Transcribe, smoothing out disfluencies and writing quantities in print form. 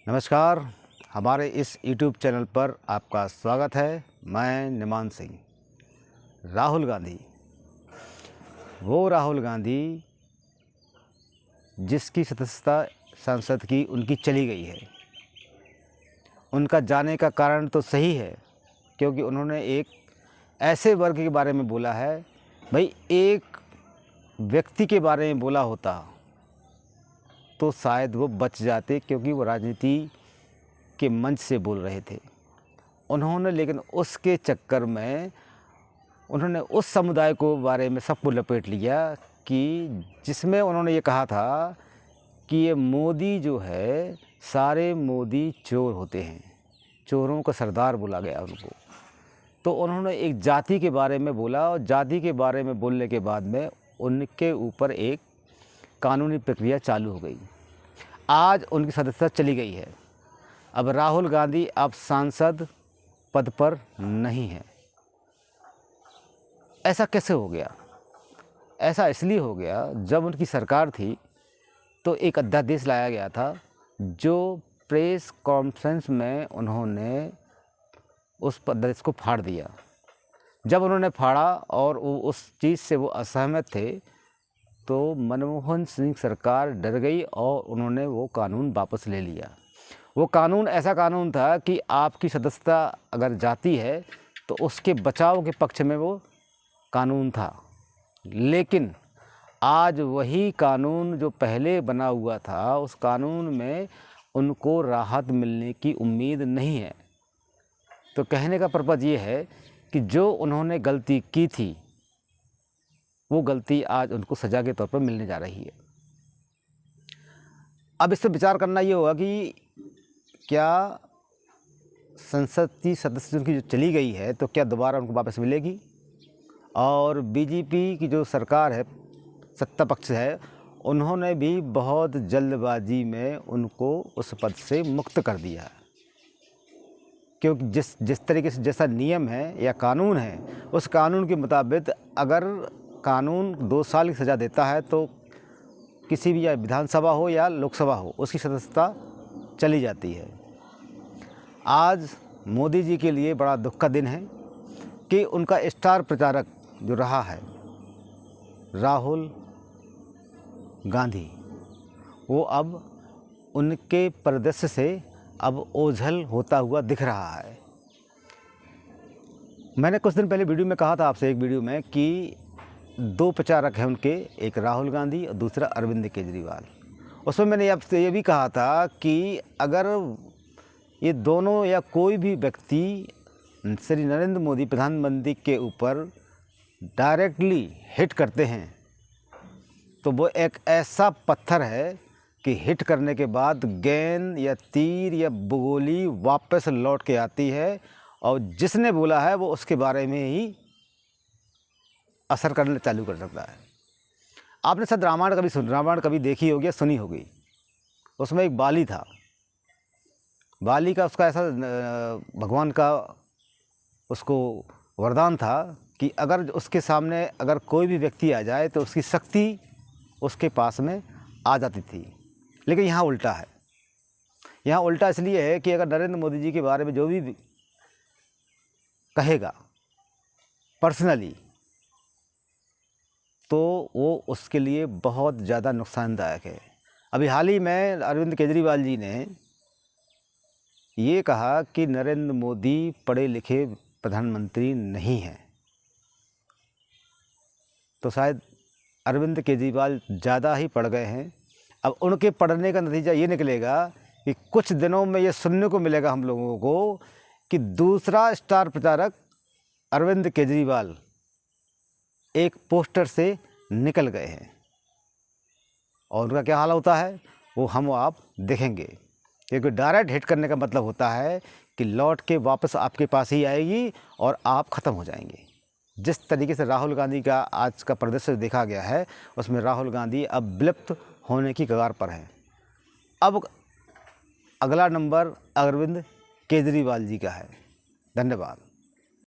नमस्कार। हमारे इस YouTube चैनल पर आपका स्वागत है। मैं निमान सिंह। राहुल गांधी, वो राहुल गांधी जिसकी सदस्यता संसद की उनकी चली गई है। उनका जाने का कारण तो सही है, क्योंकि उन्होंने एक ऐसे वर्ग के बारे में बोला है। भाई, एक व्यक्ति के बारे में बोला होता तो शायद वो बच जाते, क्योंकि वो राजनीति के मंच से बोल रहे थे। उन्होंने लेकिन उसके चक्कर में उन्होंने उस समुदाय को बारे में सबको लपेट लिया कि जिसमें उन्होंने ये कहा था कि ये मोदी जो है, सारे मोदी चोर होते हैं, चोरों का सरदार बोला गया उनको। तो उन्होंने एक जाति के बारे में बोला, और जाति के बारे में बोलने के बाद में उनके ऊपर एक कानूनी प्रक्रिया चालू हो गई। आज उनकी सदस्यता चली गई है। अब राहुल गांधी अब सांसद पद पर नहीं है। ऐसा कैसे हो गया? ऐसा इसलिए हो गया, जब उनकी सरकार थी तो एक अध्यादेश लाया गया था, जो प्रेस कॉन्फ्रेंस में उन्होंने उस अध्यादेश को फाड़ दिया। जब उन्होंने फाड़ा और उस चीज़ से वो असहमत थे, तो मनमोहन सिंह सरकार डर गई और उन्होंने वो कानून वापस ले लिया। वो कानून ऐसा कानून था कि आपकी सदस्यता अगर जाती है तो उसके बचाव के पक्ष में वो कानून था। लेकिन आज वही कानून जो पहले बना हुआ था, उस कानून में उनको राहत मिलने की उम्मीद नहीं है। तो कहने का पर्पज़ ये है कि जो उन्होंने गलती की थी, वो गलती आज उनको सज़ा के तौर पर मिलने जा रही है। अब इस पर विचार करना ये होगा कि क्या संसद की सदस्य की जो चली गई है, तो क्या दोबारा उनको वापस मिलेगी? और बीजेपी की जो सरकार है, सत्ता पक्ष है, उन्होंने भी बहुत जल्दबाजी में उनको उस पद से मुक्त कर दिया है। क्योंकि जिस तरीके से जैसा नियम है या कानून है, उस कानून के मुताबिक अगर कानून 2 साल की सज़ा देता है तो किसी भी, या विधानसभा हो या लोकसभा हो, उसकी सदस्यता चली जाती है। आज मोदी जी के लिए बड़ा दुख का दिन है कि उनका स्टार प्रचारक जो रहा है राहुल गांधी, वो अब उनके परिदृश्य से अब ओझल होता हुआ दिख रहा है। मैंने कुछ दिन पहले वीडियो में कहा था आपसे, एक वीडियो में, कि 2 प्रचारक हैं उनके, एक राहुल गांधी और दूसरा अरविंद केजरीवाल। उसमें मैंने आपसे ये भी कहा था कि अगर ये दोनों या कोई भी व्यक्ति श्री नरेंद्र मोदी प्रधानमंत्री के ऊपर डायरेक्टली हिट करते हैं, तो वो एक ऐसा पत्थर है कि हिट करने के बाद गेंद या तीर या गोली वापस लौट के आती है, और जिसने बोला है वो उसके बारे में ही असर करना चालू कर सकता है। आपने शायद रामायण कभी देखी होगी या सुनी होगी। उसमें एक बाली था। बाली का उसका ऐसा भगवान का उसको वरदान था कि अगर उसके सामने अगर कोई भी व्यक्ति आ जाए तो उसकी शक्ति उसके पास में आ जाती थी। लेकिन यहाँ उल्टा है। यहाँ उल्टा इसलिए है कि अगर नरेंद्र मोदी जी के बारे में जो भी कहेगा पर्सनली, तो वो उसके लिए बहुत ज़्यादा नुकसानदायक है। अभी हाल ही में अरविंद केजरीवाल जी ने ये कहा कि नरेंद्र मोदी पढ़े लिखे प्रधानमंत्री नहीं हैं। तो शायद अरविंद केजरीवाल ज़्यादा ही पढ़ गए हैं। अब उनके पढ़ने का नतीजा ये निकलेगा कि कुछ दिनों में ये सुनने को मिलेगा हम लोगों को कि दूसरा स्टार प्रचारक अरविंद केजरीवाल एक पोस्टर से निकल गए हैं, और उनका क्या हाल होता है वो हम आप देखेंगे। क्योंकि डायरेक्ट हिट करने का मतलब होता है कि लौट के वापस आपके पास ही आएगी और आप ख़त्म हो जाएंगे। जिस तरीके से राहुल गांधी का आज का प्रदर्शन देखा गया है, उसमें राहुल गांधी अब विलुप्त होने की कगार पर हैं। अब अगला नंबर अरविंद केजरीवाल जी का है। धन्यवाद।